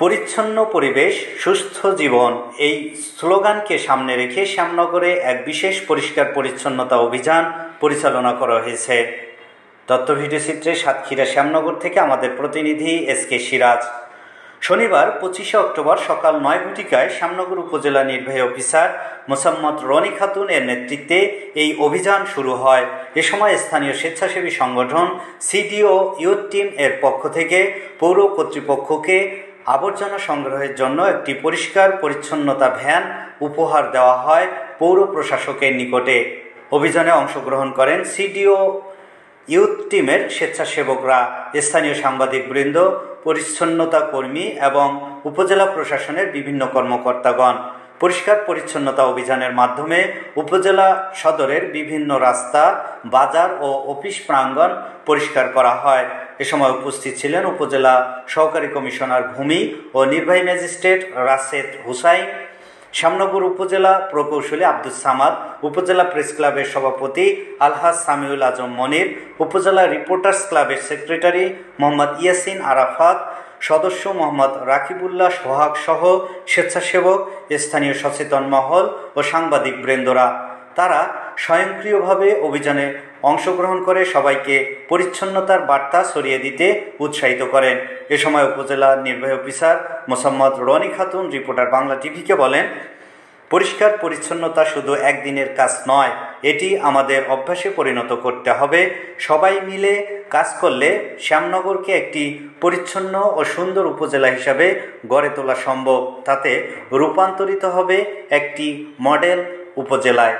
পরিচ্ছন্ন পরিবেশ সুস্থ জীবন এই স্লোগানকে সামনে রেখে শ্যামনগরে এক বিশেষ পরিষ্কার পরিচ্ছন্নতা অভিযান পরিচালনা করা হয়েছে। তথ্য ভিডিওচিত্রে সাতক্ষীরা শ্যামনগর থেকে আমাদের প্রতিনিধি এসকে সিরাজ। শনিবার 25শে অক্টোবর সকাল 9 ঘটিকায় শ্যামনগর উপজেলা নির্বাহী অফিসার মোসাম্মদ রনি খাতুন এর নেতৃত্বে এই অভিযান শুরু হয়। এ সময় স্থানীয় স্বেচ্ছাসেবী সংগঠন সিডিও ইউথ টিম এর পক্ষ থেকে পৌর কর্তৃপক্ষকে আবর্জনা সংগ্রহের জন্য একটি পরিষ্কার পরিচ্ছন্নতা ভ্যান উপহার দেওয়া হয় পৌর প্রশাসকের নিকটে। অভিযানে অংশগ্রহণ করেন সিডিও ইউথ টিমের স্বেচ্ছাসেবকরা, স্থানীয় সাংবাদিকবৃন্দ, পরিচ্ছন্নতা কর্মী এবং উপজেলা প্রশাসনের বিভিন্ন কর্মকর্তাগণ। পরিষ্কার পরিচ্ছন্নতা অভিযানের মাধ্যমে উপজেলা সদরের বিভিন্ন রাস্তা, বাজার ও অফিস প্রাঙ্গণ পরিষ্কার করা হয়। এ সময় উপস্থিত ছিলেন উপজেলা সহকারী কমিশনার ভূমি ও নির্বাহী ম্যাজিস্ট্রেট রাশেদ হুসাইন, শ্যামনগর উপজেলা প্রকৌশলী আব্দুস সামাদ, উপজেলা প্রেস ক্লাবের সভাপতি আলহাজ সামিউল আজম মনির, উপজেলা রিপোর্টার্স ক্লাবের সেক্রেটারি মোহাম্মদ ইয়াসিন আরাফাত, সদস্য মোহাম্মদ রাকিবুল্লাহ সোহাগ সহ স্বেচ্ছাসেবক, স্থানীয় সচেতন মহল ও সাংবাদিক বৃন্দরা। তারা স্বয়ংক্রিয়ভাবে অভিযানে অংশগ্রহণ করে সবাইকে পরিচ্ছন্নতার বার্তা ছড়িয়ে দিতে উৎসাহিত করেন। এ সময় উপজেলা নির্বাহী অফিসার মোসাম্মদ রনি খাতুন রিপোর্টার বাংলা টিভিকে বলেন, পরিষ্কার পরিচ্ছন্নতা শুধু একদিনের কাজ নয়, এটি আমাদের অভ্যাসে পরিণত করতে হবে। সবাই মিলে কাজ করলে শ্যামনগরকে একটি পরিচ্ছন্ন ও সুন্দর উপজেলা হিসাবে গড়ে তোলা সম্ভব। তাতে রূপান্তরিত হবে একটি মডেল উপজেলায়।